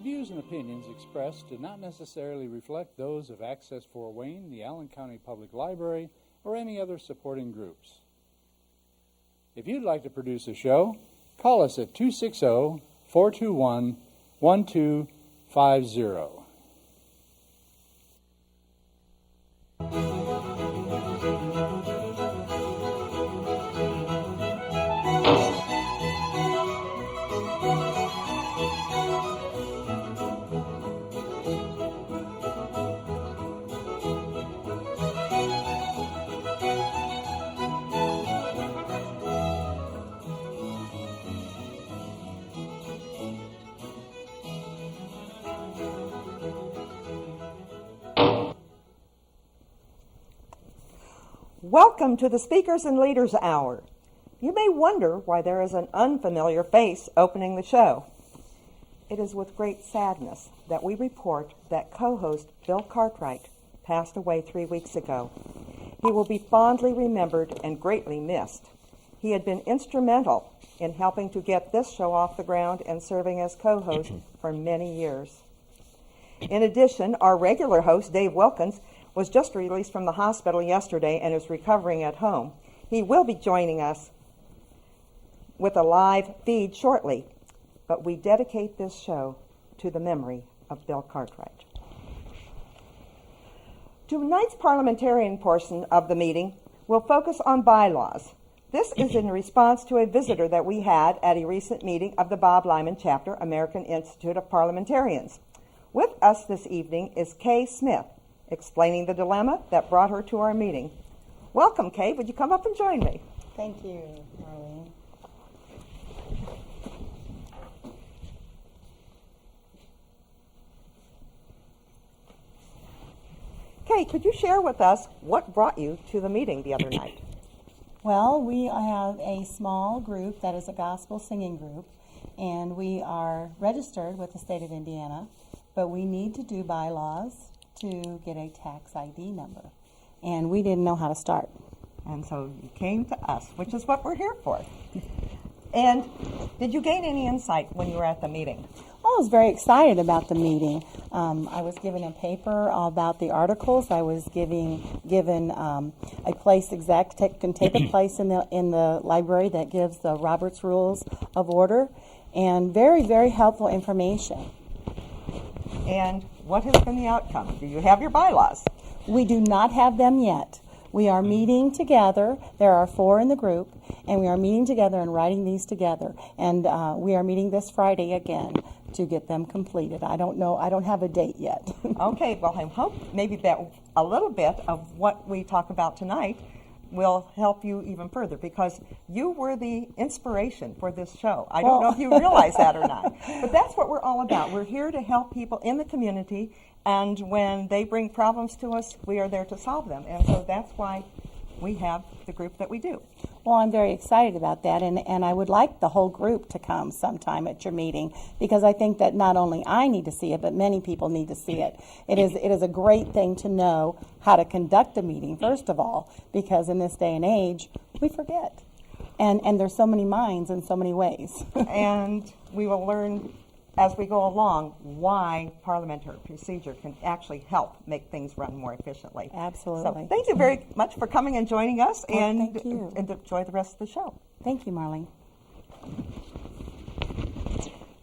views and opinions expressed do not necessarily reflect those of Access Fort Wayne, the Allen County Public Library, or any other supporting groups. If you'd like to produce a show, call us at 260-421-1250. Welcome to the Speakers and Leaders Hour. You may wonder why there is an unfamiliar face opening the show. It is with great sadness that we report that co-host Bill Cartwright passed away 3 weeks ago. He will be fondly remembered and greatly missed. He had been instrumental in helping to get this show off the ground and serving as co-host for many years. In addition, our regular host, Dave Wilkins, was just released from the hospital yesterday and is recovering at home. He will be joining us with a live feed shortly, but we dedicate this show to the memory of Bill Cartwright. Tonight's parliamentarian portion of the meeting will focus on bylaws. This is in response to a visitor that we had at a recent meeting of the Bob Lyman Chapter, American Institute of Parliamentarians. With us this evening is Kay Smith, explaining the dilemma that brought her to our meeting. Welcome, Kay. Would you come up and join me? Thank you, Marlene. Kay, could you share with us what brought you to the meeting the other night? Well, we have a small group that is a gospel singing group, and we are registered with the state of Indiana, but we need to do bylaws to get a tax ID number, and we didn't know how to start. And so you came to us, which is what we're here for. And did you gain any insight when you were at the meeting? I was very excited about the meeting. I was given a paper about the articles. I was given a place can take a place in the library that gives the Robert's Rules of Order, and very, very helpful information. And what has been the outcome? Do you have your bylaws? We do not have them yet. We are meeting together. There are 4 in the group, and we are meeting together and writing these together. And we are meeting this Friday again to get them completed. I don't know. I don't have a date yet. Okay, well, I hope maybe that a little bit of what we talk about tonight will help you even further, because you were the inspiration for this show. I don't know if you realize that or not, but that's what we're all about. We're here to help people in the community, and when they bring problems to us, we are there to solve them. And so that's why we have the group that we do. Well, I'm very excited about that, and I would like the whole group to come sometime at your meeting, because I think that not only I need to see it, but many people need to see it. It is a great thing to know how to conduct a meeting, first of all, because in this day and age, we forget. And there's so many minds in so many ways. And we will learn as we go along why parliamentary procedure can actually help make things run more efficiently. Absolutely. So thank you very much for coming and joining us, and thank you. And enjoy the rest of the show. Thank you, Marlene.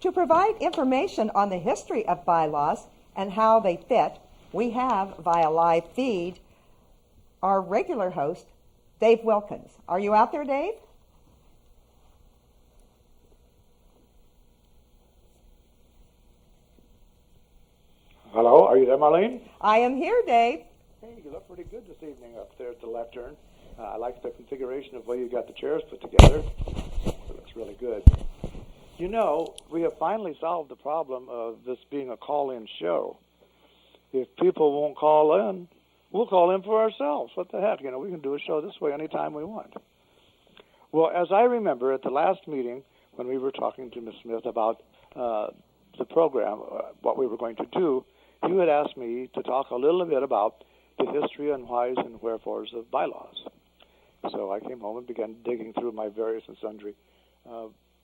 To provide information on the history of bylaws and how they fit, we have, via live feed, our regular host, Dave Wilkins. Are you out there, Dave? Hello, are you there, Marlene? I am here, Dave. Hey, you look pretty good this evening up there at the lectern. I like the configuration of where you got the chairs put together. It looks really good. You know, we have finally solved the problem of this being a call-in show. If people won't call in, we'll call in for ourselves. What the heck? You know, we can do a show this way anytime we want. Well, as I remember at the last meeting when we were talking to Ms. Smith about the program, what we were going to do, you had asked me to talk a little bit about the history and whys and wherefores of bylaws. So I came home and began digging through my various and sundry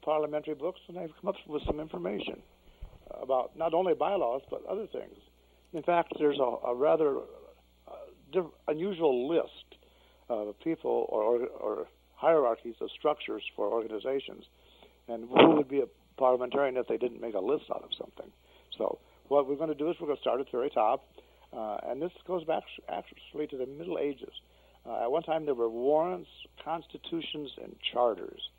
parliamentary books, and I've come up with some information. about not only bylaws but other things. In fact, there's a rather unusual list of people or hierarchies of structures for organizations, and who would be a parliamentarian if they didn't make a list out of something. So what we're going to do is we're going to start at the very top, and this goes back actually to the Middle Ages. At one time there were warrants, constitutions, and charters.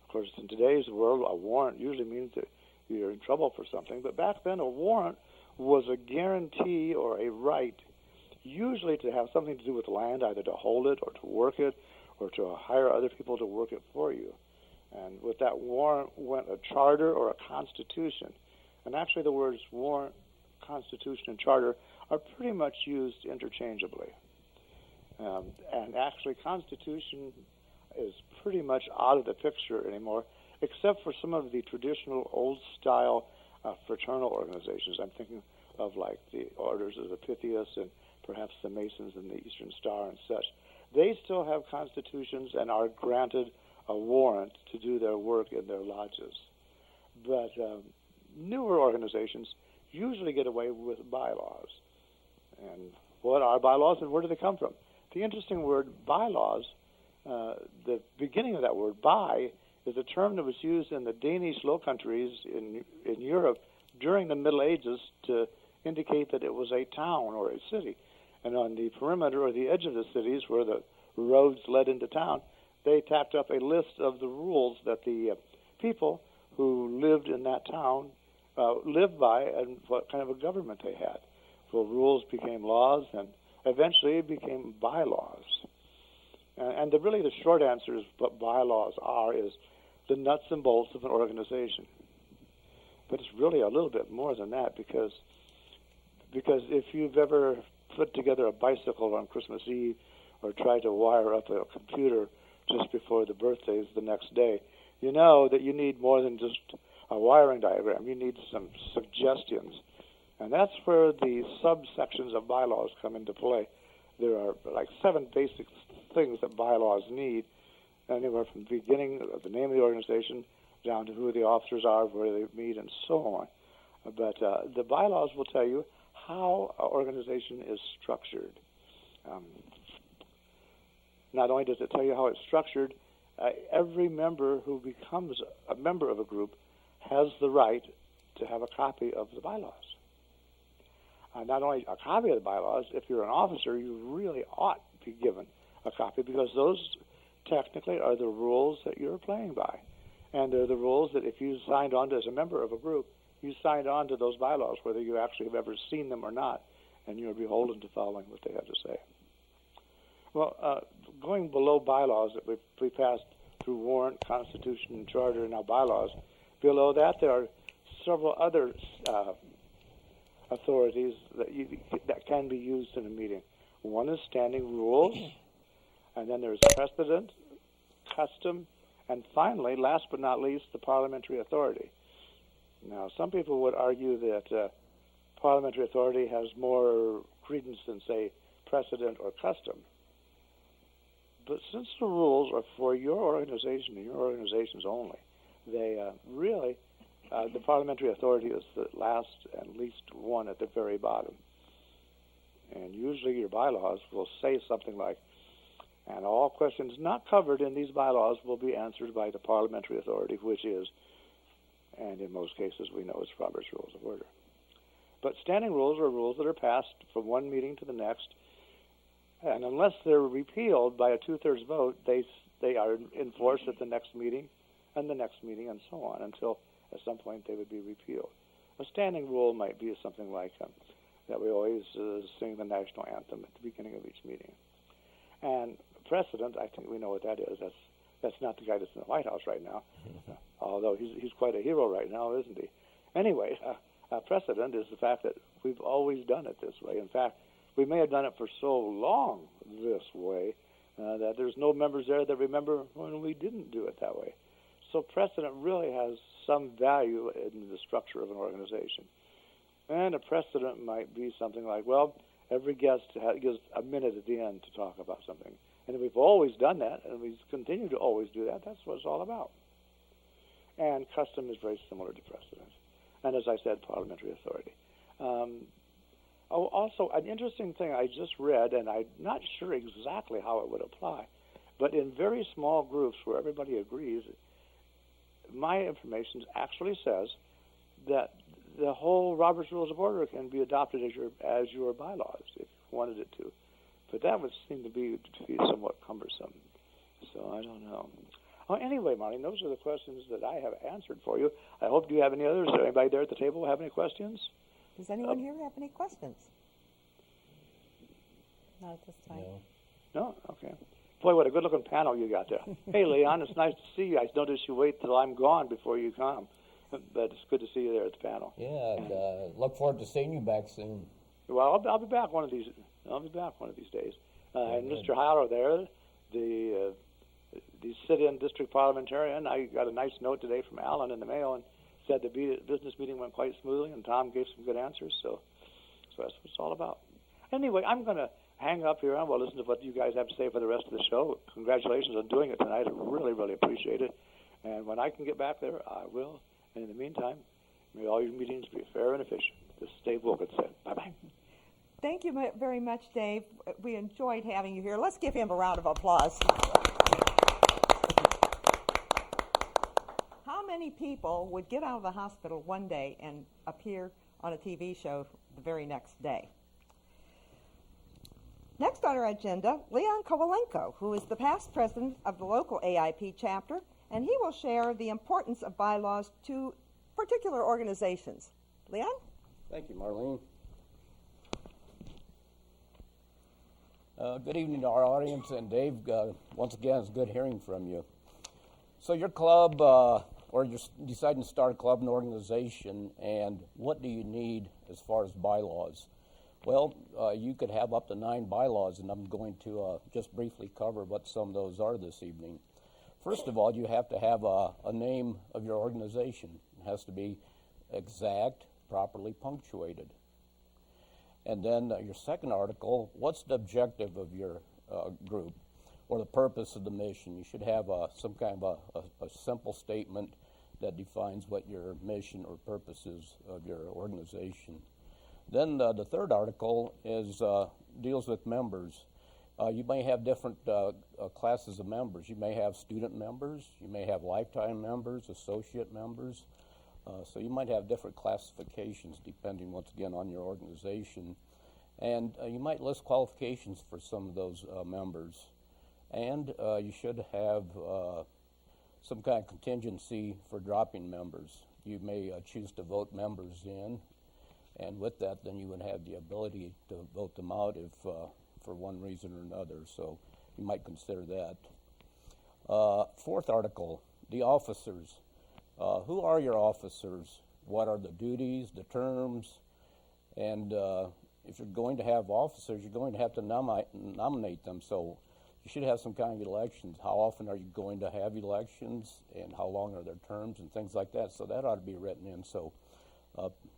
Of course, in today's world, a warrant usually means that you're in trouble for something, but back then a warrant was a guarantee or a right, usually to have something to do with land, either to hold it or to work it or to hire other people to work it for you. And with that warrant went a charter or a constitution. And actually the words warrant, constitution, and charter are pretty much used interchangeably. And actually constitution is pretty much out of the picture anymore, except for some of the traditional old-style fraternal organizations. I'm thinking of like the Orders of the Pythias and perhaps the Masons and the Eastern Star and such. They still have constitutions and are granted a warrant to do their work in their lodges. But newer organizations usually get away with bylaws. And what are bylaws and where do they come from? The interesting word bylaws, the beginning of that word, by, is a term that was used in the Danish Low Countries in Europe during the Middle Ages to indicate that it was a town or a city. And on the perimeter or the edge of the cities where the roads led into town, they tacked up a list of the rules that the people who lived in that town lived by and what kind of a government they had. So rules became laws and eventually it became bylaws. And really the short answer is what bylaws are is the nuts and bolts of an organization. But it's really a little bit more than that because if you've ever put together a bicycle on Christmas Eve or tried to wire up a computer just before the birthdays the next day, you know that you need more than just a wiring diagram. You need some suggestions. And that's where the subsections of bylaws come into play. There are like 7 basic things that bylaws need, anywhere from the beginning of the name of the organization down to who the officers are, where they meet, and so on. But the bylaws will tell you how an organization is structured. Not only does it tell you how it's structured, every member who becomes a member of a group has the right to have a copy of the bylaws. Not only a copy of the bylaws, if you're an officer, you really ought to be given a copy because those technically are the rules that you're playing by. And they're the rules that if you signed on to as a member of a group, you signed on to those bylaws, whether you actually have ever seen them or not, and you're beholden to following what they have to say. Well, going below bylaws that we passed through warrant, constitution, and charter, and now bylaws, below that there are several other authorities that can be used in a meeting. One is standing rules, and then there's precedent, custom, and finally, last but not least, the parliamentary authority. Now, some people would argue that parliamentary authority has more credence than, say, precedent or custom. But since the rules are for your organization and your organizations only, they really, the parliamentary authority is the last and least one at the very bottom. And usually your bylaws will say something like, and all questions not covered in these bylaws will be answered by the parliamentary authority, which is, and in most cases we know it's Robert's Rules of Order. But standing rules are rules that are passed from one meeting to the next, and unless they're repealed by a 2/3 vote, they are enforced at the next meeting and the next meeting and so on until at some point they would be repealed. A standing rule might be something like that we always sing the national anthem at the beginning of each meeting. And precedent, I think we know what that is. That's not the guy that's in the White House right now, although he's quite a hero right now, isn't he? Anyway, precedent is the fact that we've always done it this way. In fact, we may have done it for so long this way that there's no members there that remember when we didn't do it that way. So precedent really has some value in the structure of an organization. And a precedent might be something like, well, every guest gives a minute at the end to talk about something. And we've always done that, and we continue to always do that. That's what it's all about. And custom is very similar to precedent. and as I said, parliamentary authority. Also, an interesting thing I just read, and I'm not sure exactly how it would apply, but in very small groups where everybody agrees, my information actually says that the whole Robert's Rules of Order can be adopted as your bylaws if you wanted it to. But that would seem to be somewhat cumbersome. So I don't know. Oh, anyway, Marlene, those are the questions that I have answered for you. I hope you have any others. Does anybody there at the table have any questions? Does anyone here have any questions? Not at this time. No? Okay. Boy, what a good-looking panel you got there. Hey, Leon, it's nice to see you. I noticed you wait till I'm gone before you come. But it's good to see you there at the panel. Yeah, and look forward to seeing you back soon. Well, I'll be back one of these. I'll be back one of these days. And Mr. Howler there, the sit-in district parliamentarian. I got a nice note today from Alan in the mail and said the business meeting went quite smoothly, and Tom gave some good answers. So that's what it's all about. Anyway, I'm going to hang up here and we'll listen to what you guys have to say for the rest of the show. Congratulations on doing it tonight. I really, really appreciate it. And when I can get back there, I will. And in the meantime, may all your meetings be fair and efficient. This is Dave Wilkinson. Bye-bye. Thank you very much, Dave. We enjoyed having you here. Let's give him a round of applause. How many people would get out of the hospital one day and appear on a TV show the very next day? Next on our agenda, Leon Kowalenko, who is the past president of the local AIP chapter, and he will share the importance of bylaws to particular organizations. Leon? Thank you, Marlene. Good evening to our audience, and Dave, once again, it's good hearing from you. So your club, or you're deciding to start a club and organization, and what do you need as far as bylaws? Well, you could have up to 9 bylaws, and I'm going to just briefly cover what some of those are this evening. First of all, you have to have a name of your organization. It has to be exact, properly punctuated. And then your second article, what's the objective of your group or the purpose of the mission? You should have some kind of a simple statement that defines what your mission or purpose is of your organization. Then the third article is deals with members. You may have different classes of members. You may have student members. You may have lifetime members, associate members. So you might have different classifications depending, once again, on your organization. And you might list qualifications for some of those members. And you should have some kind of contingency for dropping members. You may choose to vote members in. And with that, then you would have the ability to vote them out if, for one reason or another. So you might consider that. Fourth article, the officers. Who are your officers? What are the duties, the terms? And if you're going to have officers, you're going to have to nominate them. So you should have some kind of elections. How often are you going to have elections? And how long are their terms and things like that? So that ought to be written in so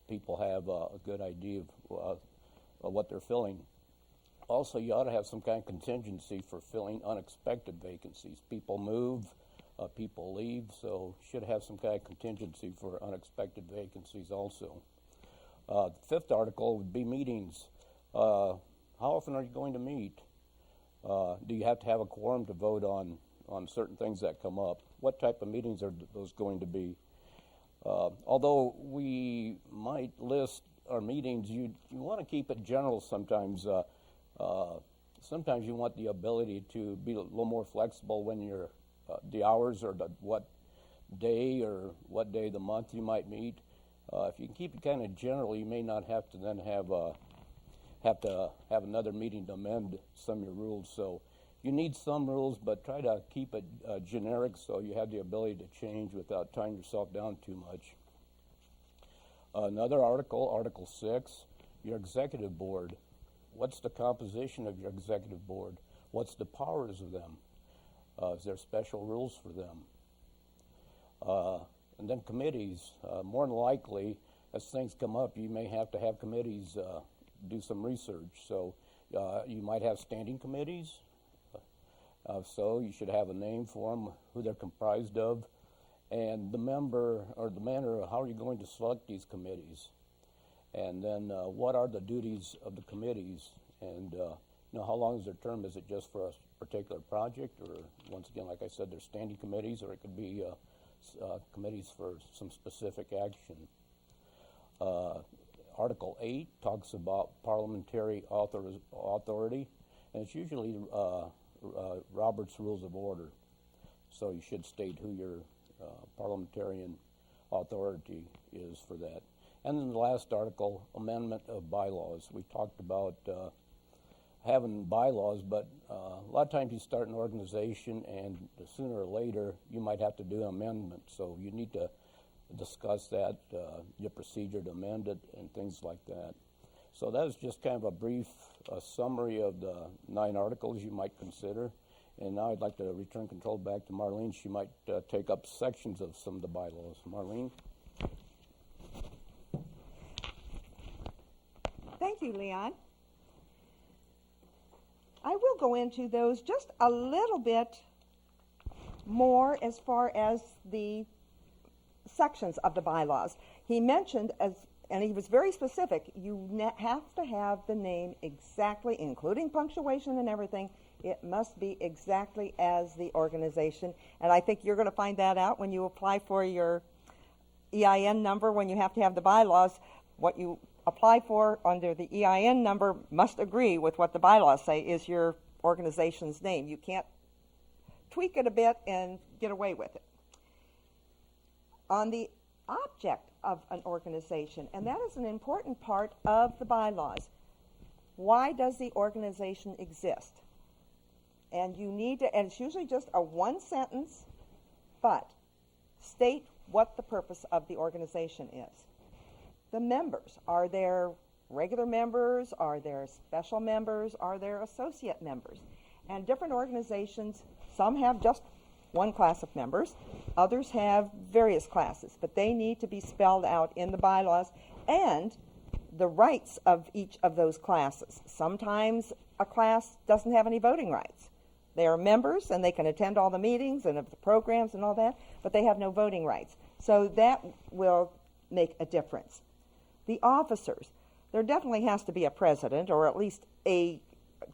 people have a good idea of what they're filling. Also, you ought to have some kind of contingency for filling unexpected vacancies. People move, people leave, so should have some kind of contingency for unexpected vacancies also. The fifth article would be meetings. How often are you going to meet? Do you have to have a quorum to vote on certain things that come up? What type of meetings are those going to be? Although we might list our meetings, you want to keep it general sometimes. Sometimes you want the ability to be a little more flexible when you're the hours or what day of the month you might meet. If you can keep it kind of general, you may not have to then have another meeting to amend some of your rules. So you need some rules, but try to keep it generic so you have the ability to change without tying yourself down too much. Another article, Article 6, your executive board. What's the composition of your executive board? What's the powers of them? Is there special rules for them? And then committees. More than likely, as things come up, you may have to have committees do some research. So you might have standing committees. So you should have a name for them, who they're comprised of, and the member or the manner of how are you going to select these committees, and then what are the duties of the committees, and how long is their term? Is it just for a particular project, or once again, like I said, there's standing committees, or it could be committees for some specific action. Article 8 talks about parliamentary authority, and it's usually Robert's Rules of Order. So you should state who your parliamentarian authority is for that. And then the last article, amendment of bylaws. We talked about having bylaws, but a lot of times you start an organization, and sooner or later you might have to do an amendment. So you need to discuss that, your procedure to amend it, and things like that. So that is just kind of a brief summary of the 9 articles you might consider. And now I'd like to return control back to Marlene. She might take up sections of some of the bylaws. Marlene? Thank you, Leon. I will go into those just a little bit more as far as the sections of the bylaws. He mentioned, and he was very specific, you have to have the name exactly, including punctuation and everything. It must be exactly as the organization. And I think you're going to find that out when you apply for your EIN number, when you have to have the bylaws. What you apply for under the EIN number must agree with what the bylaws say is your organization's name. You can't tweak it a bit and get away with it. On the object of an organization, and that is an important part of the bylaws. Why does the organization exist? And you need to, and it's usually just a one sentence, but state what the purpose of the organization is. The members, are there regular members? Are there special members? Are there associate members? And different organizations, some have just one class of members, others have various classes, but they need to be spelled out in the bylaws and the rights of each of those classes. Sometimes a class doesn't have any voting rights. They are members and they can attend all the meetings and of the programs and all that, but they have no voting rights. So that will make a difference. The officers, there definitely has to be a president or at least a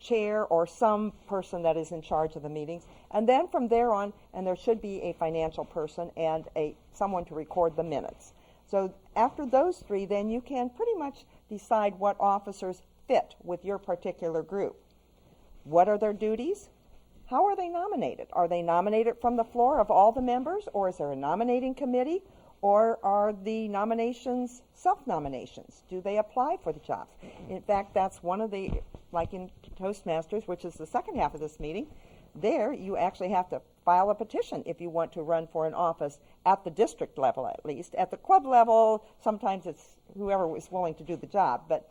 chair or some person that is in charge of the meetings. And then from there on, and there should be a financial person and someone to record the minutes. So after those 3, then you can pretty much decide what officers fit with your particular group. What are their duties? How are they nominated? Are they nominated from the floor of all the members, or is there a nominating committee, or are the nominations self-nominations? Do they apply for the jobs? In fact, that's one of the, like in Toastmasters, which is the second half of this meeting, there you actually have to file a petition if you want to run for an office at the district level at least. At the club level, sometimes it's whoever is willing to do the job, but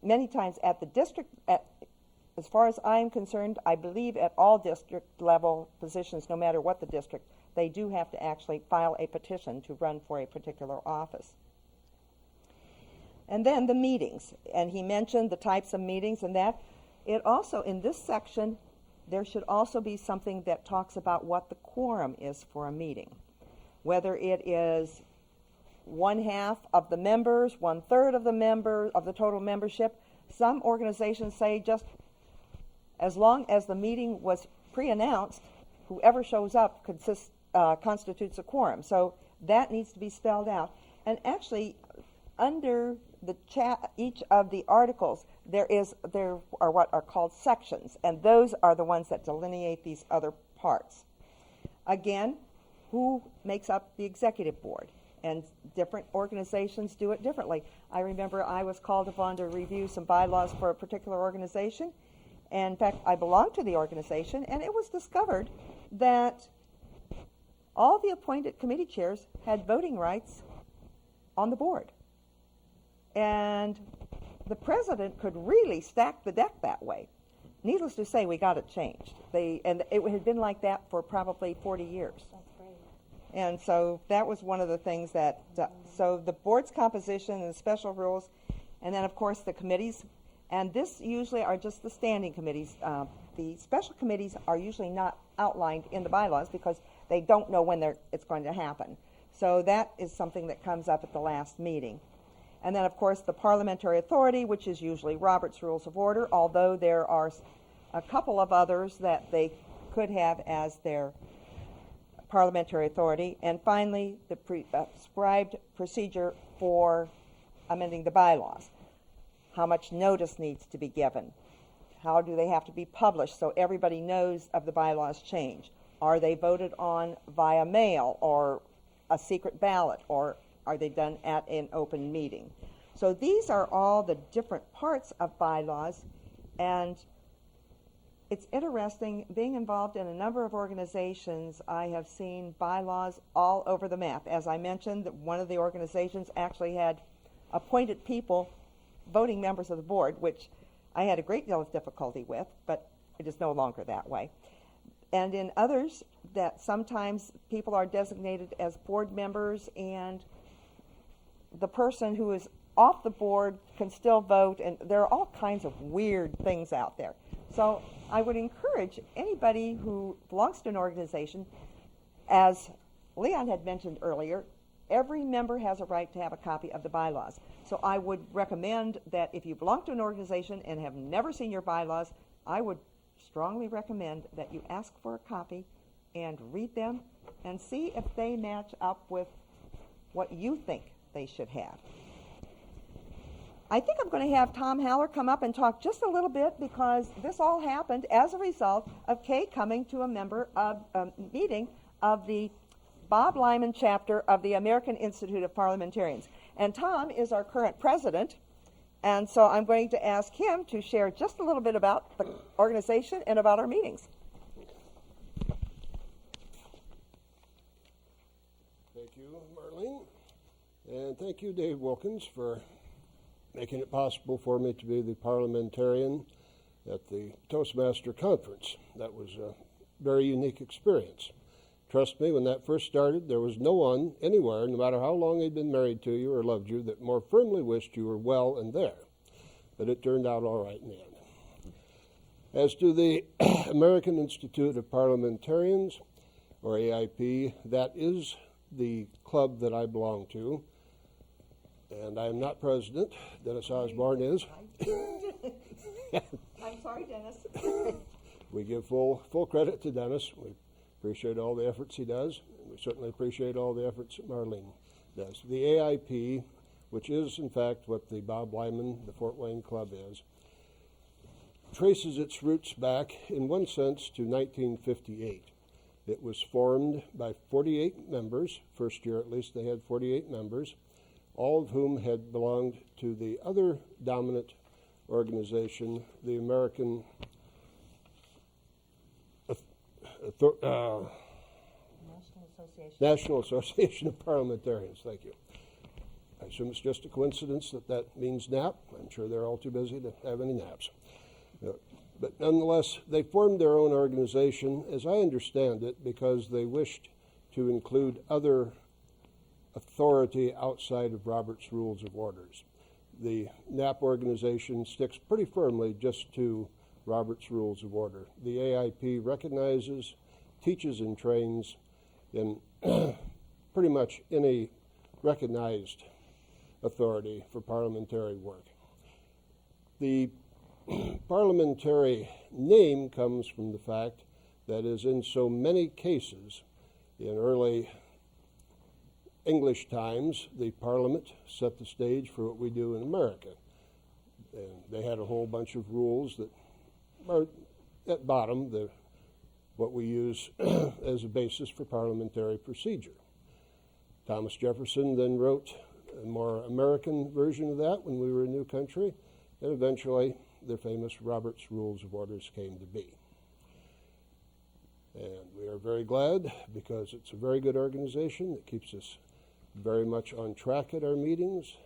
many times at the district, as far as I'm concerned, I believe at all district level positions, no matter what the district, they do have to actually file a petition to run for a particular office. And then the meetings, and he mentioned the types of meetings and that. It also, in this section, there should also be something that talks about what the quorum is for a meeting. Whether it is 1/2 of the members, 1/3 of the members, of the total membership. Some organizations say just as long as the meeting was pre-announced, whoever shows up constitutes a quorum. So that needs to be spelled out. And actually, under each of the articles, there are what are called sections, and those are the ones that delineate these other parts. Again, who makes up the executive board? And different organizations do it differently. I remember I was called upon to review some bylaws for a particular organization. And in fact, I belonged to the organization, and it was discovered that all the appointed committee chairs had voting rights on the board. And the president could really stack the deck that way. Needless to say, we got it changed. And it had been like that for probably 40 years. That's great. And so that was one of the things that, so the board's composition and the special rules, and then of course the committees, and this usually are just the standing committees. The special committees are usually not outlined in the bylaws because they don't know when it's going to happen. So that is something that comes up at the last meeting. And then, of course, the parliamentary authority, which is usually Robert's Rules of Order, although there are a couple of others that they could have as their parliamentary authority. And finally, the prescribed procedure for amending the bylaws. How much notice needs to be given? How do they have to be published so everybody knows of the bylaws change? Are they voted on via mail or a secret ballot, or are they done at an open meeting? So these are all the different parts of bylaws, and it's interesting being involved in a number of organizations. I have seen bylaws all over the map. As I mentioned, that one of the organizations actually had appointed people voting members of the board, which I had a great deal of difficulty with, but it is no longer that way. And in others, that sometimes people are designated as board members, and the person who is off the board can still vote, and there are all kinds of weird things out there. So I would encourage anybody who belongs to an organization, as Leon had mentioned earlier, every member has a right to have a copy of the bylaws. So I would recommend that if you belong to an organization and have never seen your bylaws, I would strongly recommend that you ask for a copy and read them and see if they match up with what you think they should have. I think I'm going to have Tom Haller come up and talk just a little bit, because this all happened as a result of Kay coming to a meeting of the Bob Lyman chapter of the American Institute of Parliamentarians. And Tom is our current president, and so I'm going to ask him to share just a little bit about the organization and about our meetings. Thank you, Marlene. And thank you, Dave Wilkins, for making it possible for me to be the parliamentarian at the Toastmaster conference. That was a very unique experience. Trust me, when that first started, there was no one anywhere, no matter how long they'd been married to you or loved you, that more firmly wished you were well and there. But it turned out all right in the end. As to the American Institute of Parliamentarians, or AIP, that is the club that I belong to. And I am not president. Dennis Osborne is. I'm sorry, Dennis. We give full credit to Dennis. We appreciate all the efforts he does, and we certainly appreciate all the efforts that Marlene does. The AIP, which is in fact what the Bob Lyman, the Fort Wayne Club is, traces its roots back in one sense to 1958. It was formed by 48 members. First year at least they had 48 members, all of whom had belonged to the other dominant organization, the American National Association of Parliamentarians. Thank you. I assume it's just a coincidence that means nap. I'm sure they're all too busy to have any naps. But nonetheless, they formed their own organization, as I understand it, because they wished to include other authority outside of Robert's Rules of Orders. The NAP organization sticks pretty firmly just to Robert's Rules of Order. The AIP recognizes, teaches, and trains in pretty much any recognized authority for parliamentary work. The parliamentary name comes from the fact that, as in so many cases in early English times, the Parliament set the stage for what we do in America. And they had a whole bunch of rules that are at bottom what we use as a basis for parliamentary procedure. Thomas Jefferson then wrote a more American version of that when we were a new country, and eventually the famous Robert's Rules of Orders came to be. And we are very glad, because it's a very good organization that keeps us very much on track at our meetings.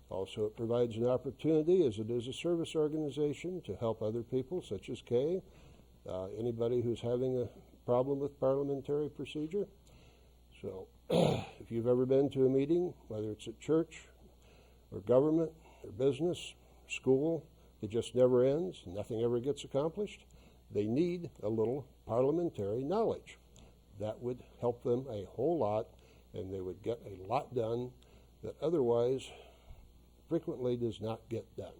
Also, it provides an opportunity, as it is a service organization, to help other people, such as Kay, anybody who's having a problem with parliamentary procedure. So, if you've ever been to a meeting, whether it's at church or government or business, or school, it just never ends, nothing ever gets accomplished. They need a little parliamentary knowledge. that would help them a whole lot, and they would get a lot done that otherwise frequently does not get done.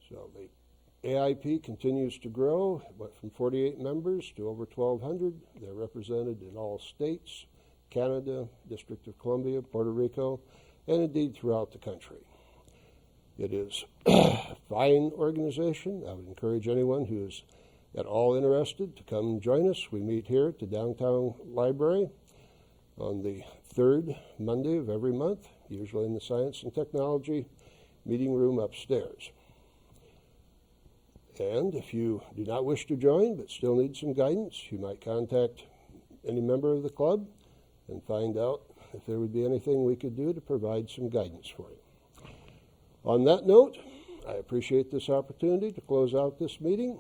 So the AIP continues to grow. It went from 48 members to over 1,200. They're represented in all states, Canada, District of Columbia, Puerto Rico, and indeed throughout the country. It is a fine organization. I would encourage anyone who is at all interested to come join us. We meet here at the downtown library on the third Monday of every month, usually in the Science and Technology meeting room upstairs. And if you do not wish to join but still need some guidance, you might contact any member of the club and find out if there would be anything we could do to provide some guidance for you. On that note, I appreciate this opportunity to close out this meeting.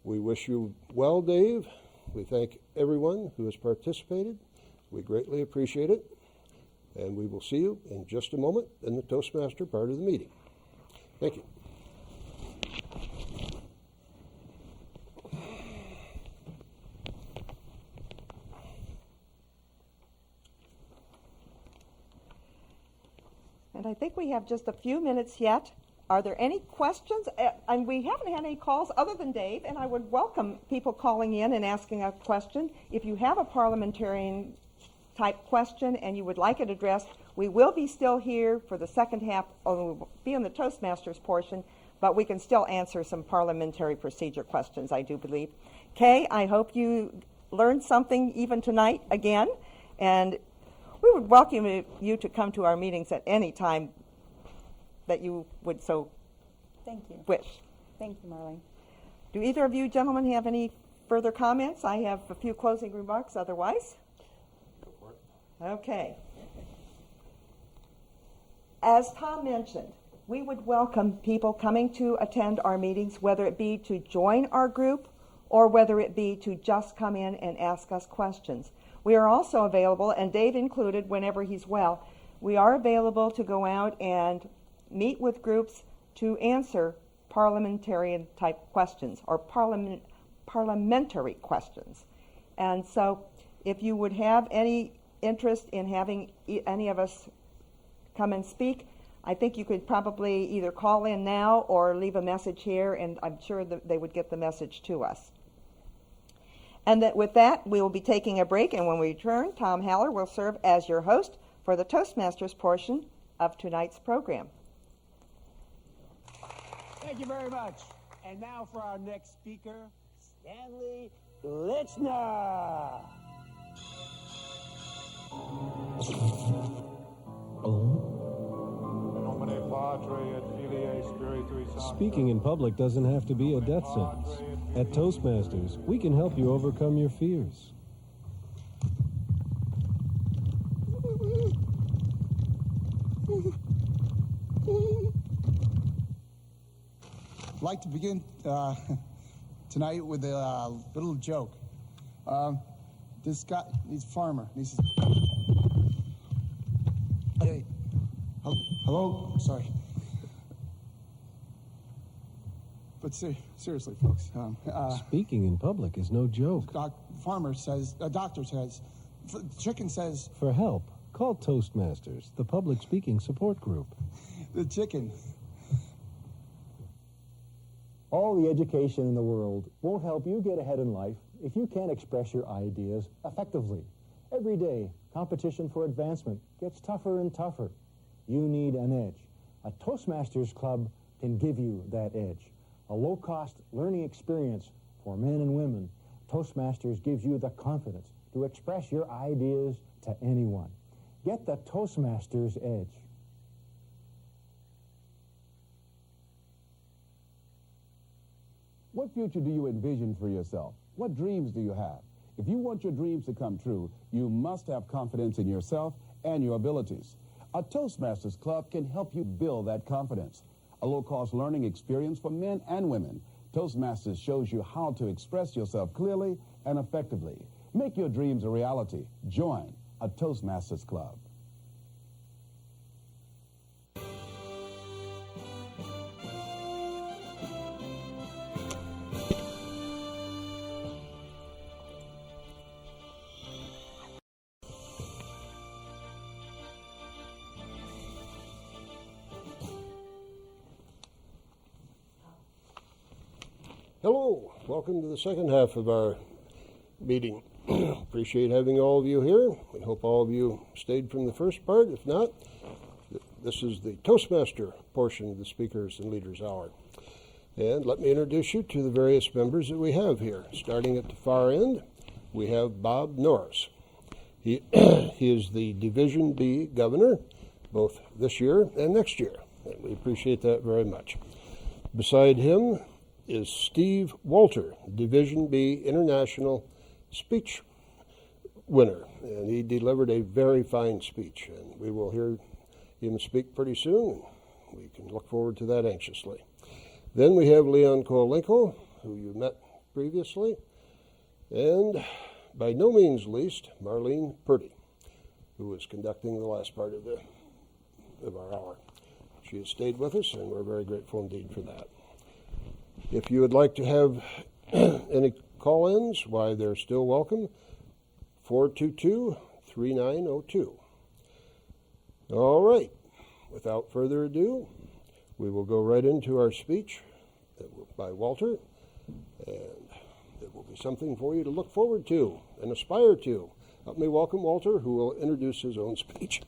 We wish you well, Dave. We thank everyone who has participated. We greatly appreciate it. And we will see you in just a moment in the Toastmaster part of the meeting. Thank you. And I think we have just a few minutes yet. Are there any questions? And we haven't had any calls other than Dave, and I would welcome people calling in and asking a question. If you have a parliamentarian type question and you would like it addressed, we will be still here for the second half, or we'll be in the Toastmasters portion, but we can still answer some parliamentary procedure questions, I do believe. Kay, I hope you learned something even tonight again, and we would welcome you to come to our meetings at any time that you would so Thank you. wish. Thank you, Marlene. Do either of you gentlemen have any further comments? I have a few closing remarks otherwise. Go for it. Okay. As Tom mentioned, we would welcome people coming to attend our meetings, whether it be to join our group or whether it be to just come in and ask us questions. We are also available, and Dave included whenever he's well, we are available to go out and meet with groups to answer parliamentarian type questions or parliamentary questions. And so if you would have any interest in having any of us come and speak, I think you could probably either call in now or leave a message here, and I'm sure that they would get the message to us. And that with that, we will be taking a break, and when we return, Tom Haller will serve as your host for the Toastmasters portion of tonight's program. Thank you very much. And now for our next speaker, Stanley Lichner. Speaking in public doesn't have to be a death sentence. At Toastmasters, we can help you overcome your fears. I'd like to begin tonight with a little joke. This guy, he's a farmer. He says, "Hey, hello, sorry." But seriously, folks. Speaking in public is no joke. Farmer says, doctor says, chicken says. For help, call Toastmasters, the public speaking support group. The chicken. All the education in the world won't help you get ahead in life if you can't express your ideas effectively. Every day, competition for advancement gets tougher and tougher. You need an edge. A Toastmasters club can give you that edge. A low-cost learning experience for men and women. Toastmasters gives you the confidence to express your ideas to anyone. Get the Toastmasters edge. What future do you envision for yourself? What dreams do you have? If you want your dreams to come true, you must have confidence in yourself and your abilities. A Toastmasters Club can help you build that confidence. A low-cost learning experience for men and women. Toastmasters shows you how to express yourself clearly and effectively. Make your dreams a reality. Join a Toastmasters Club. Hello, welcome to the second half of our meeting. Appreciate having all of you here. We hope all of you stayed from the first part. If not, this is the Toastmaster portion of the Speakers and Leaders Hour. And let me introduce you to the various members that we have here. Starting at the far end, we have Bob Norris. He is the Division B governor, both this year and next year. And we appreciate that very much. Beside him is Steve Walter, Division B International Speech winner. And he delivered a very fine speech. And we will hear him speak pretty soon. And we can look forward to that anxiously. Then we have Leon Kowalenko, who you met previously. And by no means least, Marlene Purdy, who is conducting the last part of our hour. She has stayed with us, and we're very grateful indeed for that. If you would like to have any call-ins, why, they're still welcome, 422-3902. All right, without further ado, we will go right into our speech by Walter, and it will be something for you to look forward to and aspire to. Help me welcome Walter, who will introduce his own speech.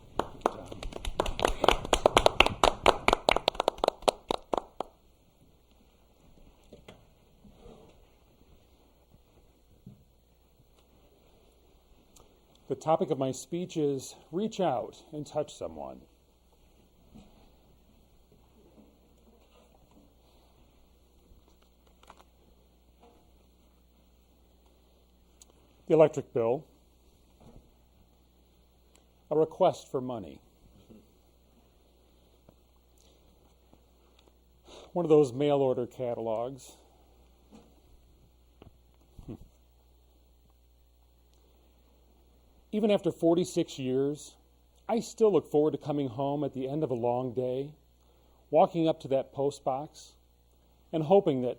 The topic of my speech is reach out and touch someone. The electric bill, a request for money. One of those mail order catalogs. Even after 46 years, I still look forward to coming home at the end of a long day, walking up to that post box, and hoping that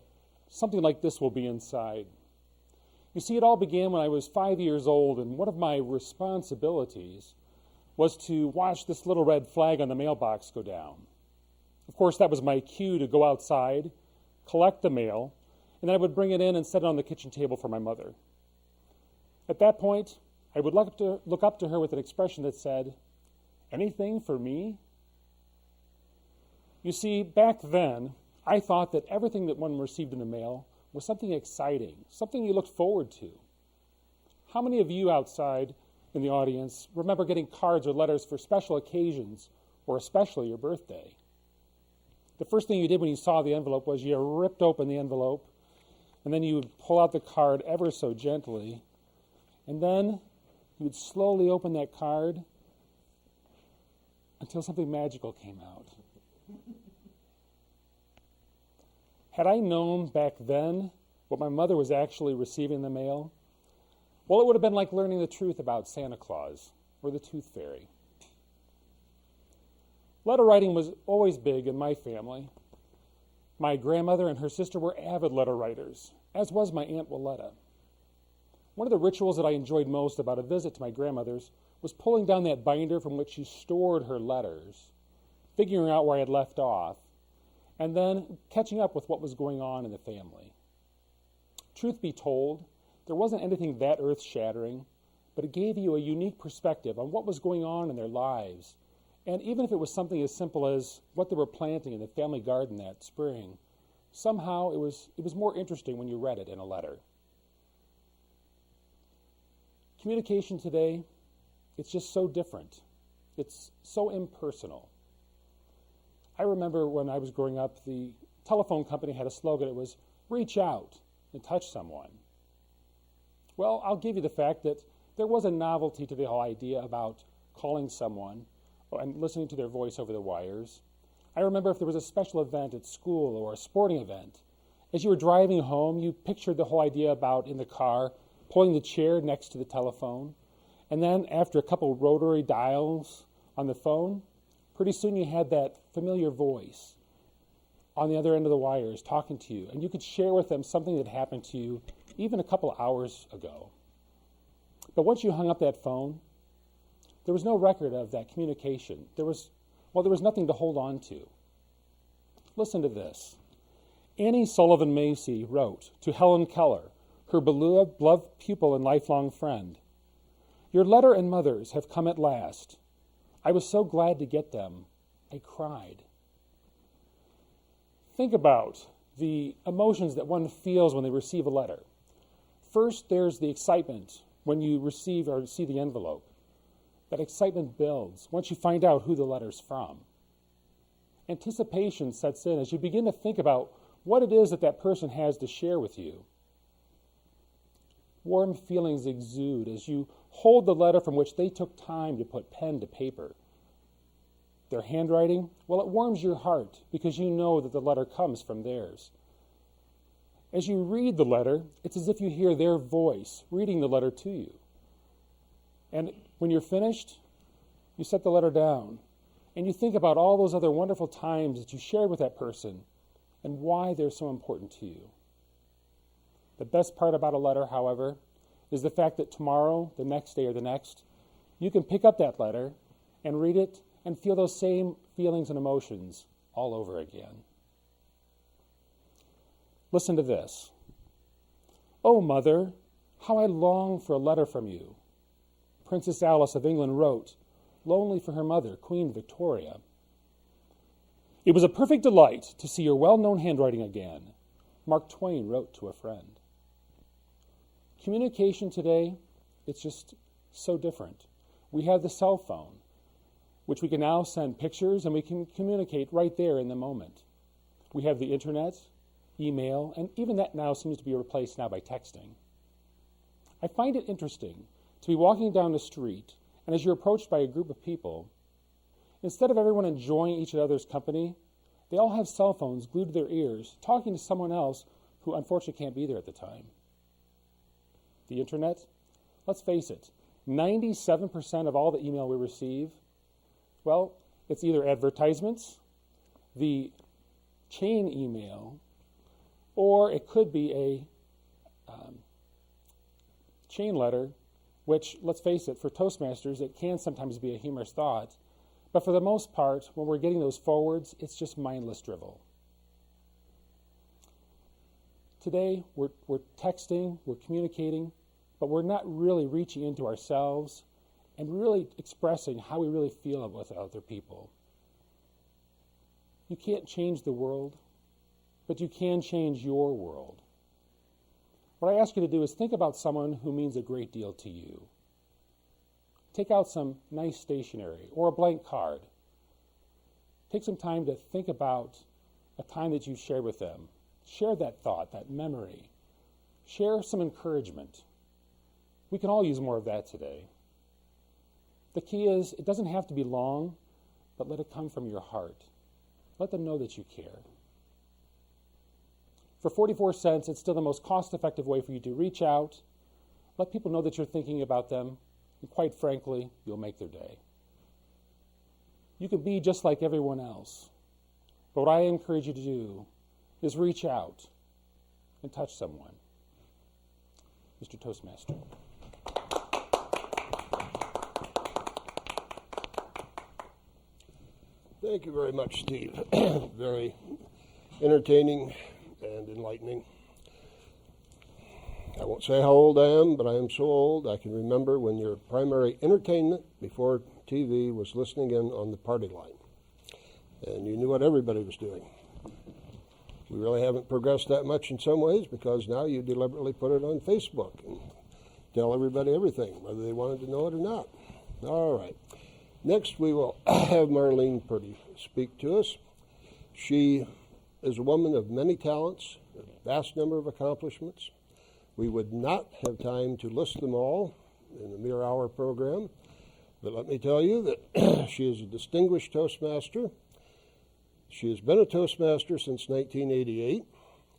something like this will be inside. You see, it all began when I was 5 years old, and one of my responsibilities was to watch this little red flag on the mailbox go down. Of course, that was my cue to go outside, collect the mail, and then I would bring it in and set it on the kitchen table for my mother. At that point, I would look up to her with an expression that said, "Anything for me?" You see, back then, I thought that everything that one received in the mail was something exciting, something you looked forward to. How many of you outside in the audience remember getting cards or letters for special occasions, or especially your birthday? The first thing you did when you saw the envelope was you ripped open the envelope, and then you would pull out the card ever so gently, and then you would slowly open that card until something magical came out. Had I known back then what my mother was actually receiving in the mail, well, it would have been like learning the truth about Santa Claus or the Tooth Fairy. Letter writing was always big in my family. My grandmother and her sister were avid letter writers, as was my Aunt Willetta. One of the rituals that I enjoyed most about a visit to my grandmother's was pulling down that binder from which she stored her letters, figuring out where I had left off, and then catching up with what was going on in the family. Truth be told, there wasn't anything that earth-shattering, but it gave you a unique perspective on what was going on in their lives. And even if it was something as simple as what they were planting in the family garden that spring, somehow it was more interesting when you read it in a letter. Communication today, it's just so different. It's so impersonal. I remember when I was growing up, the telephone company had a slogan. It was, reach out and touch someone. Well, I'll give you the fact that there was a novelty to the whole idea about calling someone and listening to their voice over the wires. I remember if there was a special event at school or a sporting event, as you were driving home, you pictured the whole idea about in the car, pulling the chair next to the telephone, and then after a couple rotary dials on the phone, pretty soon you had that familiar voice on the other end of the wires talking to you, and you could share with them something that happened to you even a couple hours ago. But once you hung up that phone, there was no record of that communication. There was nothing to hold on to. Listen to this. Annie Sullivan Macy wrote to Helen Keller, her beloved pupil and lifelong friend, "Your letter and mother's have come at last. I was so glad to get them. I cried." Think about the emotions that one feels when they receive a letter. First, there's the excitement when you receive or see the envelope. That excitement builds once you find out who the letter's from. Anticipation sets in as you begin to think about what it is that that person has to share with you. Warm feelings exude as you hold the letter from which they took time to put pen to paper. Their handwriting, well, it warms your heart because you know that the letter comes from theirs. As you read the letter, it's as if you hear their voice reading the letter to you. And when you're finished, you set the letter down and you think about all those other wonderful times that you shared with that person and why they're so important to you. The best part about a letter, however, is the fact that tomorrow, the next day, or the next, you can pick up that letter and read it and feel those same feelings and emotions all over again. Listen to this. "Oh, Mother, how I long for a letter from you." Princess Alice of England wrote, lonely for her mother, Queen Victoria. "It was a perfect delight to see your well-known handwriting again," Mark Twain wrote to a friend. Communication today, it's just so different. We have the cell phone, which we can now send pictures and we can communicate right there in the moment. We have the internet, email, and even that now seems to be replaced now by texting. I find it interesting to be walking down the street, and as you're approached by a group of people, instead of everyone enjoying each other's company, they all have cell phones glued to their ears, talking to someone else who unfortunately can't be there at the time. The internet, let's face it, 97% of all the email we receive, well, it's either advertisements, the chain email, or it could be a chain letter, which, let's face it, for Toastmasters, it can sometimes be a humorous thought. But for the most part, when we're getting those forwards, it's just mindless drivel. Today, we're texting, we're communicating, but we're not really reaching into ourselves and really expressing how we really feel with other people. You can't change the world, but you can change your world. What I ask you to do is think about someone who means a great deal to you. Take out some nice stationery or a blank card. Take some time to think about a time that you shared with them. Share that thought, that memory. Share some encouragement. We can all use more of that today. The key is, it doesn't have to be long, but let it come from your heart. Let them know that you care. For 44 cents, it's still the most cost-effective way for you to reach out, let people know that you're thinking about them, and quite frankly, you'll make their day. You can be just like everyone else, but what I encourage you to do is reach out and touch someone. Mr. Toastmaster. Thank you very much, Steve. Very entertaining and enlightening. I won't say how old I am, but I am so old I can remember when your primary entertainment before TV was listening in on the party line. And you knew what everybody was doing. We really haven't progressed that much in some ways because now you deliberately put it on Facebook and tell everybody everything, whether they wanted to know it or not. All right. Next, we will have Marlene Purdy speak to us. She is a woman of many talents, a vast number of accomplishments. We would not have time to list them all in a mere hour program, but let me tell you that she is a distinguished Toastmaster. She has been a Toastmaster since 1988.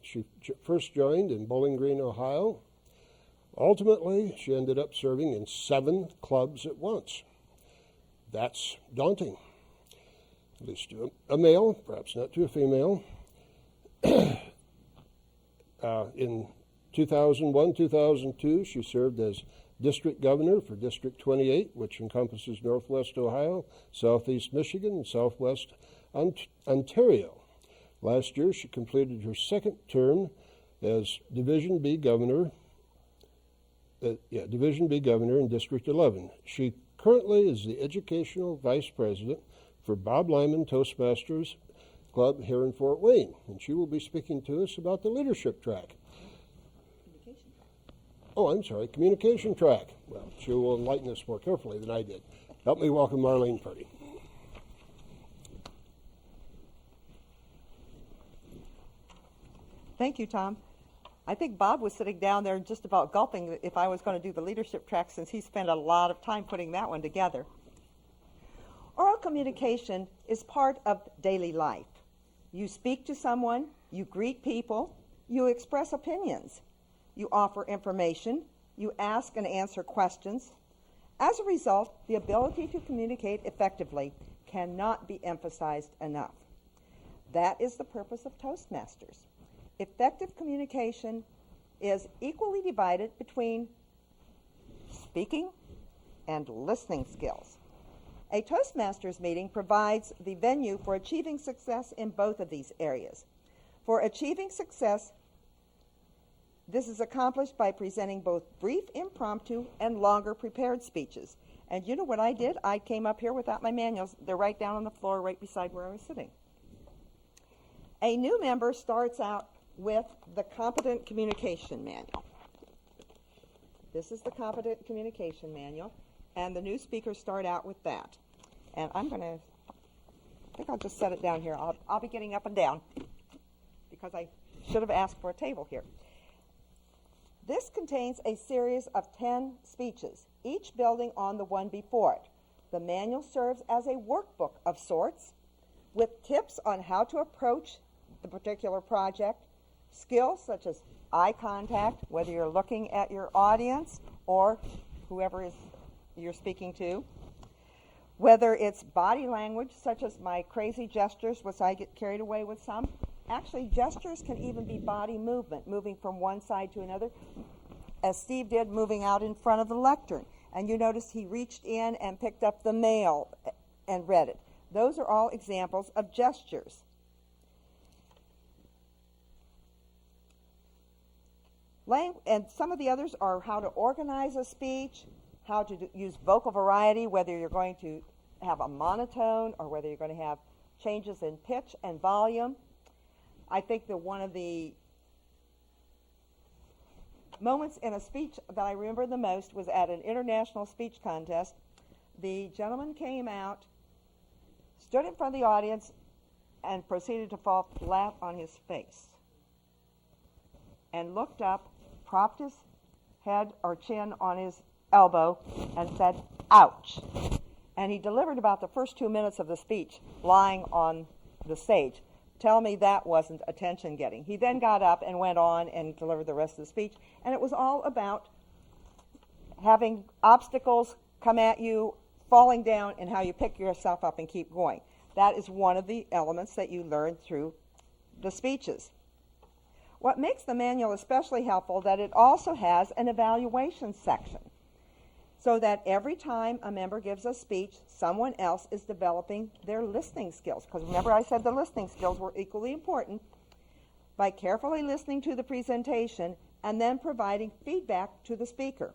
She first joined in Bowling Green, Ohio. Ultimately, she ended up serving in 7 clubs at once. That's daunting, at least to a male, perhaps not to a female. In 2001, 2002, she served as district governor for District 28, which encompasses Northwest Ohio, Southeast Michigan, and Southwest Ontario. Last year, she completed her second term as Division B Governor. Division B Governor in District 11. She currently is the Educational Vice President for Bob Lyman Toastmasters Club here in Fort Wayne, and she will be speaking to us about the leadership track. Communication track. Well, she will enlighten us more carefully than I did. Help me welcome Marlene Purdy. Thank you, Tom. I think Bob was sitting down there just about gulping if I was going to do the leadership track, since he spent a lot of time putting that one together. Oral communication is part of daily life. You speak to someone, you greet people, you express opinions, you offer information, you ask and answer questions. As a result, the ability to communicate effectively cannot be emphasized enough. That is the purpose of Toastmasters. Effective communication is equally divided between speaking and listening skills. A Toastmasters meeting provides the venue for achieving success in both of these areas. For achieving success, this is accomplished by presenting both brief impromptu and longer prepared speeches. And you know what I did? I came up here without my manuals. They're right down on the floor right beside where I was sitting. A new member starts out with the Competent Communication Manual. This is the Competent Communication Manual, and the new speakers start out with that. And I think I'll just set it down here. I'll be getting up and down because I should have asked for a table here. This contains a series of 10 speeches, each building on the one before it. The manual serves as a workbook of sorts with tips on how to approach the particular project, skills such as eye contact, whether you're looking at your audience or whoever you're speaking to, whether it's body language such as my crazy gestures, which I get carried away with some. Actually, gestures can even be body movement, moving from one side to another, as Steve did, moving out in front of the lectern. And you notice he reached in and picked up the mail and read it. Those are all examples of gestures. And some of the others are how to organize a speech, how to use vocal variety, whether you're going to have a monotone or whether you're going to have changes in pitch and volume. I think that one of the moments in a speech that I remember the most was at an international speech contest. The gentleman came out, stood in front of the audience, and proceeded to fall flat on his face and looked up, propped his head or chin on his elbow, and said, "Ouch." And he delivered about the first 2 minutes of the speech lying on the stage. Tell me that wasn't attention-getting. He then got up and went on and delivered the rest of the speech, and it was all about having obstacles come at you, falling down, and how you pick yourself up and keep going. That is one of the elements that you learn through the speeches. What makes the manual especially helpful that it also has an evaluation section, so that every time a member gives a speech, someone else is developing their listening skills. Because remember, I said the listening skills were equally important. By carefully listening to the presentation and then providing feedback to the speaker.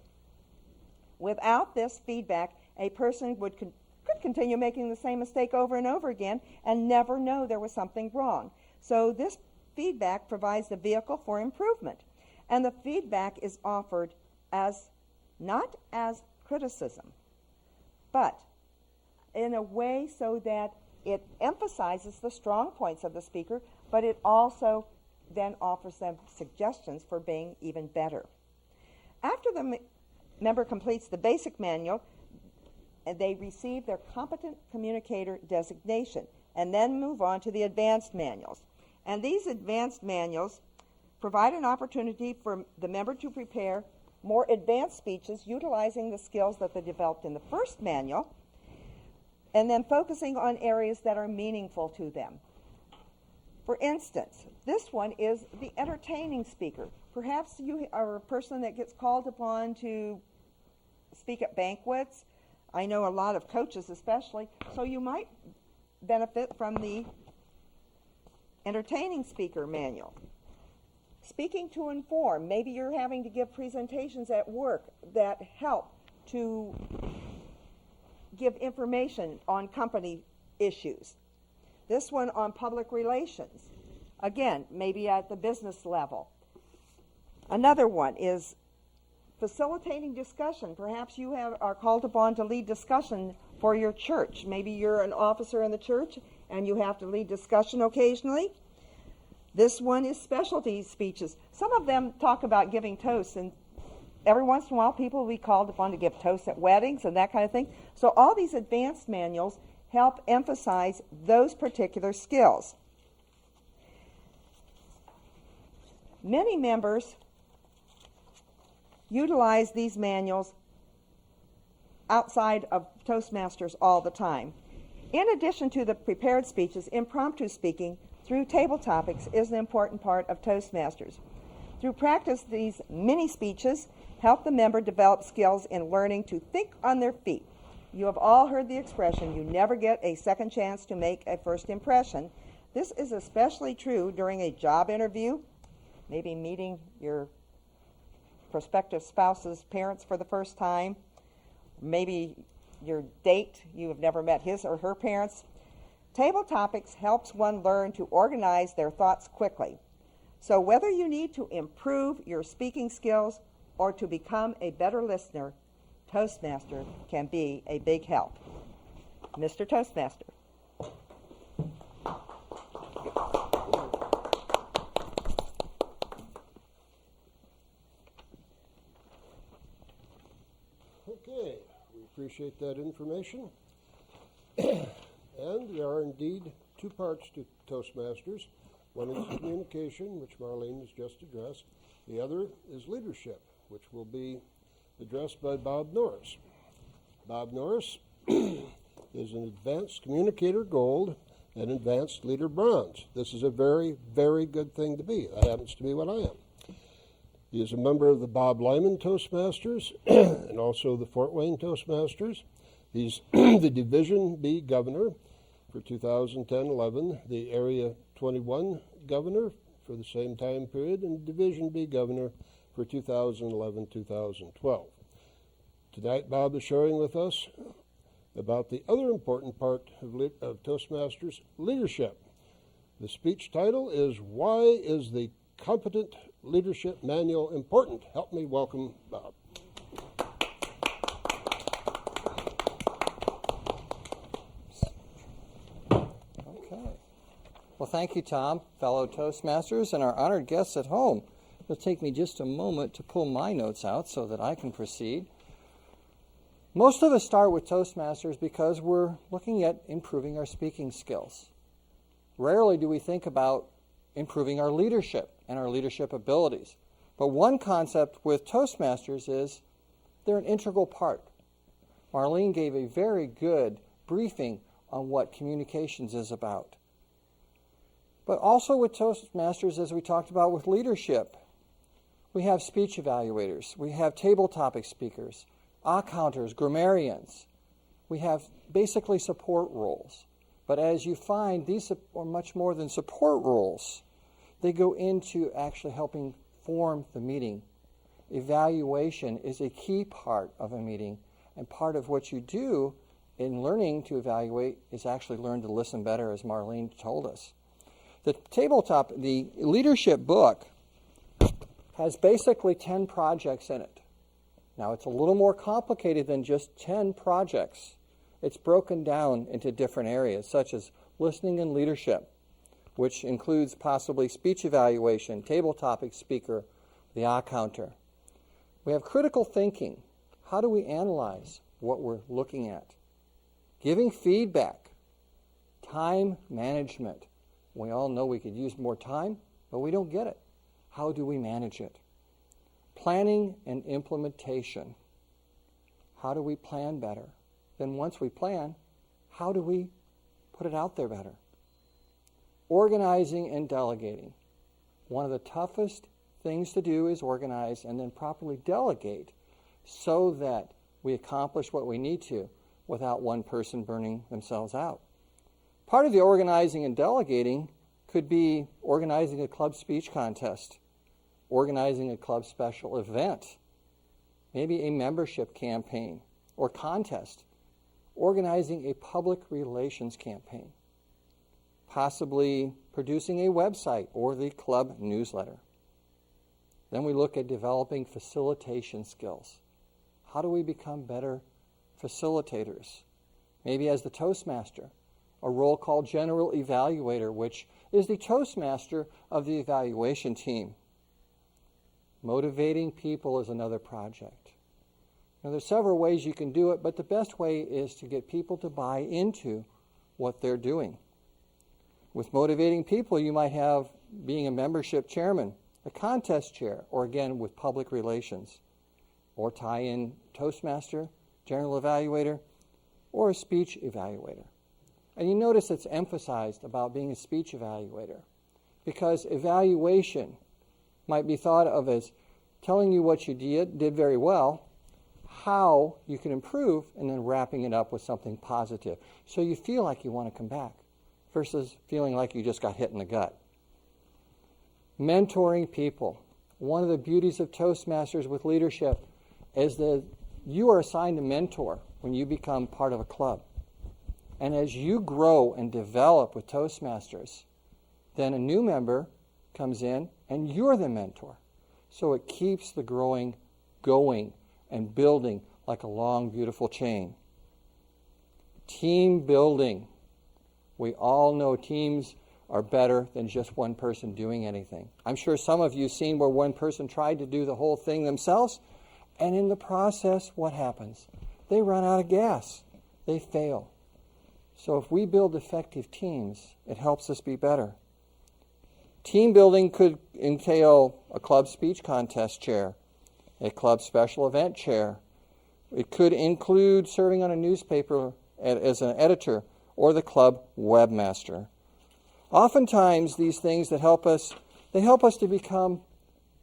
Without this feedback, a person could continue making the same mistake over and over again and never know there was something wrong. So this feedback provides the vehicle for improvement. And the feedback is offered as not as criticism, but in a way so that it emphasizes the strong points of the speaker, but it also then offers them suggestions for being even better. After the member completes the basic manual, they receive their competent communicator designation and then move on to the advanced manuals. And these advanced manuals provide an opportunity for the member to prepare more advanced speeches utilizing the skills that they developed in the first manual, and then focusing on areas that are meaningful to them. For instance, this one is the entertaining speaker. Perhaps you are a person that gets called upon to speak at banquets. I know a lot of coaches especially, so you might benefit from the entertaining speaker manual. Speaking to inform. Maybe you're having to give presentations at work that help to give information on company issues. This one on public relations. Again, maybe at the business level. Another one is facilitating discussion. Perhaps you are called upon to lead discussion for your church. Maybe you're an officer in the church and you have to lead discussion occasionally. This one is specialty speeches. Some of them talk about giving toasts, and every once in a while people will be called upon to give toasts at weddings and that kind of thing. So all these advanced manuals help emphasize those particular skills. Many members utilize these manuals outside of Toastmasters all the time. In addition to the prepared speeches, impromptu speaking through table topics is an important part of Toastmasters. Through practice, these mini speeches help the member develop skills in learning to think on their feet. You have all heard the expression, you never get a second chance to make a first impression. This is especially true during a job interview, maybe meeting your prospective spouse's parents for the first time, maybe your date, you have never met his or her parents. Table topics helps one learn to organize their thoughts quickly. So whether you need to improve your speaking skills or to become a better listener, Toastmaster can be a big help. Mr. Toastmaster. Okay, we appreciate that information. And there are indeed two parts to Toastmasters. One is communication, which Marlene has just addressed. The other is leadership, which will be addressed by Bob Norris. Bob Norris is an advanced communicator gold and advanced leader bronze. This is a very, very good thing to be. That happens to be what I am. He is a member of the Bob Lyman Toastmasters and also the Fort Wayne Toastmasters. He's the Division B governor for 2010-11, the Area 21 governor for the same time period, and Division B governor for 2011-2012. Tonight, Bob is sharing with us about the other important part of Toastmasters, leadership. The speech title is, Why is the Competent Leadership Manual Important? Help me welcome Bob. Well, thank you, Tom, fellow Toastmasters, and our honored guests at home. It'll take me just a moment to pull my notes out so that I can proceed. Most of us start with Toastmasters because we're looking at improving our speaking skills. Rarely do we think about improving our leadership and our leadership abilities. But one concept with Toastmasters is they're an integral part. Marlene gave a very good briefing on what communications is about. But also with Toastmasters, as we talked about with leadership, we have speech evaluators, we have table topic speakers, counters, grammarians. We have basically support roles. But as you find, these are much more than support roles. They go into actually helping form the meeting. Evaluation is a key part of a meeting, and part of what you do in learning to evaluate is actually learn to listen better, as Marlene told us. The leadership book has basically 10 projects in it. Now, it's a little more complicated than just 10 projects. It's broken down into different areas, such as listening and leadership, which includes possibly speech evaluation, table topic speaker, the counter. We have critical thinking. How do we analyze what we're looking at? Giving feedback, time management. We all know we could use more time, but we don't get it. How do we manage it? Planning and implementation. How do we plan better? Then once we plan, how do we put it out there better? Organizing and delegating. One of the toughest things to do is organize and then properly delegate so that we accomplish what we need to without one person burning themselves out. Part of the organizing and delegating could be organizing a club speech contest, organizing a club special event, maybe a membership campaign or contest, organizing a public relations campaign, possibly producing a website or the club newsletter. Then we look at developing facilitation skills. How do we become better facilitators? Maybe as the Toastmaster, a role called General Evaluator, which is the Toastmaster of the evaluation team. Motivating people is another project. Now, there's several ways you can do it, but the best way is to get people to buy into what they're doing. With motivating people, you might have being a membership chairman, a contest chair, or again with public relations, or tie in Toastmaster, General Evaluator, or a speech evaluator. And you notice it's emphasized about being a speech evaluator because evaluation might be thought of as telling you what you did very well, how you can improve, and then wrapping it up with something positive. So you feel like you want to come back versus feeling like you just got hit in the gut. Mentoring people. One of the beauties of Toastmasters with leadership is that you are assigned a mentor when you become part of a club. And as you grow and develop with Toastmasters, then a new member comes in and you're the mentor. So it keeps the growing going and building like a long, beautiful chain. Team building. We all know teams are better than just one person doing anything. I'm sure some of you have seen where one person tried to do the whole thing themselves, and in the process, what happens? They run out of gas. They fail. So if we build effective teams, it helps us be better. Team building could entail a club speech contest chair, a club special event chair. It could include serving on a newspaper as an editor or the club webmaster. Oftentimes, these things that help us to become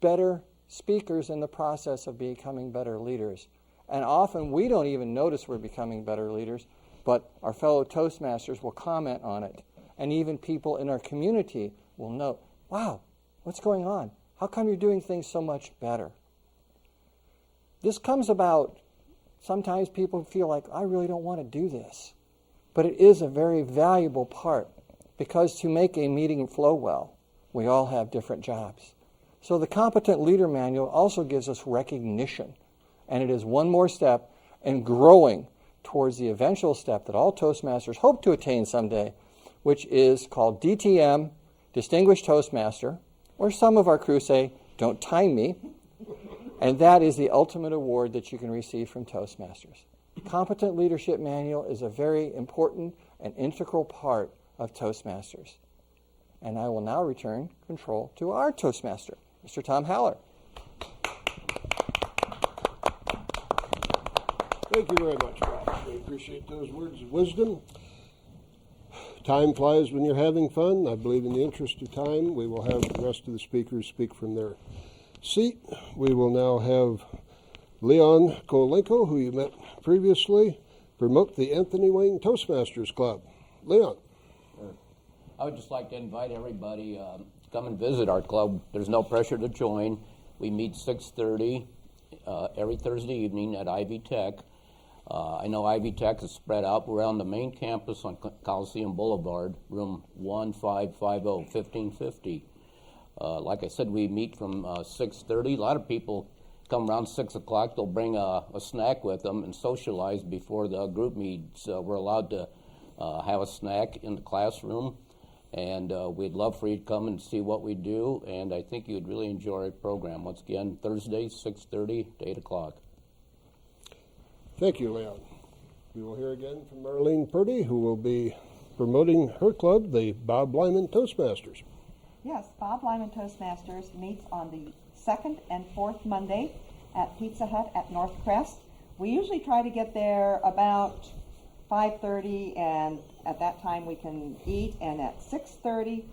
better speakers in the process of becoming better leaders. And often we don't even notice we're becoming better leaders, but our fellow Toastmasters will comment on it. And even people in our community will note, wow, what's going on? How come you're doing things so much better? This comes about, sometimes people feel like, I really don't want to do this. But it is a very valuable part, because to make a meeting flow well, we all have different jobs. So the Competent Leader Manual also gives us recognition, and it is one more step in growing towards the eventual step that all Toastmasters hope to attain someday, which is called DTM, Distinguished Toastmaster, or some of our crew say, don't time me, and that is the ultimate award that you can receive from Toastmasters. Competent Leadership Manual is a very important and integral part of Toastmasters. And I will now return control to our Toastmaster, Mr. Tom Haller. Thank you very much, Bob. We appreciate those words of wisdom. Time flies when you're having fun. I believe in the interest of time, we will have the rest of the speakers speak from their seat. We will now have Leon Kowalenko, who you met previously, promote the Anthony Wayne Toastmasters Club. Leon. I would just like to invite everybody to come and visit our club. There's no pressure to join. We meet 6:30 every Thursday evening at Ivy Tech. I know Ivy Tech is spread out. We're on the main campus on Coliseum Boulevard, room 1550, 1550. Like I said, we meet from 6:30. A lot of people come around 6 o'clock. They'll bring a snack with them and socialize before the group meets. We're allowed to have a snack in the classroom, and we'd love for you to come and see what we do, and I think you'd really enjoy our program. Once again, Thursday, 6:30 to 8 o'clock. Thank you, Leon. We will hear again from Marlene Purdy, who will be promoting her club, the Bob Lyman Toastmasters. Yes, Bob Lyman Toastmasters meets on the second and fourth Monday at Pizza Hut at North Crest. We usually try to get there about 5:30, and at that time we can eat, and at 6:30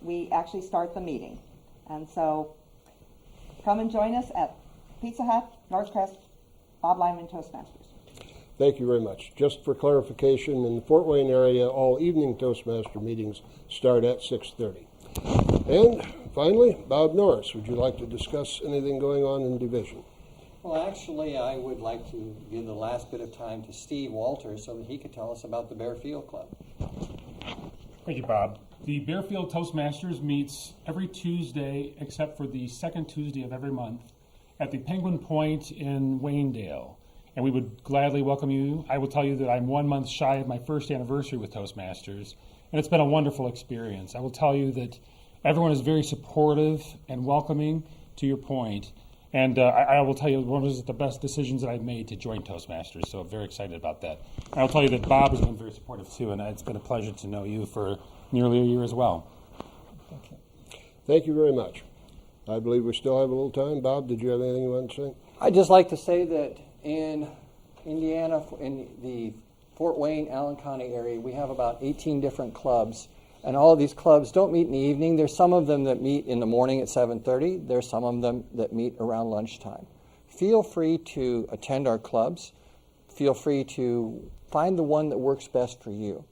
we actually start the meeting. And so come and join us at Pizza Hut, North Crest, Bob Lyman Toastmasters. Thank you very much. Just for clarification, in the Fort Wayne area, all evening Toastmaster meetings start at 6:30. And finally, Bob Norris, would you like to discuss anything going on in division? Well, actually, I would like to give the last bit of time to Steve Walters so that he could tell us about the Bear Field Club. Thank you, Bob. The Bearfield Toastmasters meets every Tuesday except for the second Tuesday of every month at the Penguin Point in Waynedale. And we would gladly welcome you. I will tell you that I'm 1 month shy of my first anniversary with Toastmasters, and it's been a wonderful experience. I will tell you that everyone is very supportive and welcoming, to your point. And I will tell you, one of the best decisions that I've made to join Toastmasters, so I'm very excited about that. And I'll tell you that Bob has been very supportive too, and it's been a pleasure to know you for nearly a year as well. Thank you. Thank you very much. I believe we still have a little time. Bob, did you have anything you want to say? I'd just like to say that in Indiana, in the Fort Wayne, Allen County area, we have about 18 different clubs. And all of these clubs don't meet in the evening. There's some of them that meet in the morning at 7:30. There's some of them that meet around lunchtime. Feel free to attend our clubs. Feel free to find the one that works best for you.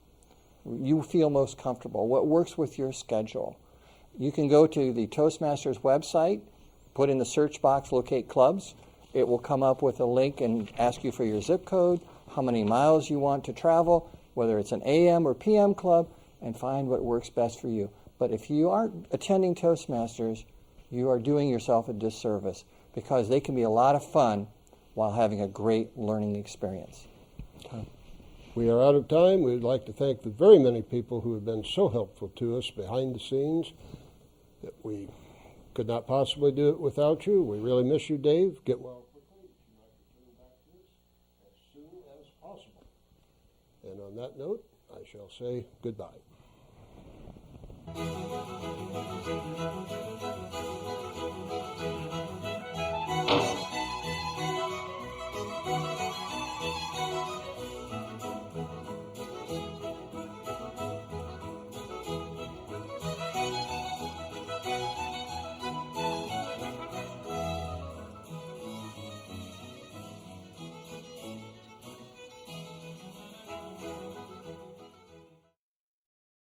You feel most comfortable, what works with your schedule. You can go to the Toastmasters website, put in the search box, locate clubs. It will come up with a link and ask you for your zip code, how many miles you want to travel, whether it's an AM or PM club, and find what works best for you. But if you aren't attending Toastmasters, you are doing yourself a disservice because they can be a lot of fun while having a great learning experience. We are out of time. We'd like to thank the very many people who have been so helpful to us behind the scenes that we could not possibly do it without you. We really miss you, Dave. Get well quickly. You'd like to turn back to us as soon as possible. And on that note, I shall say goodbye.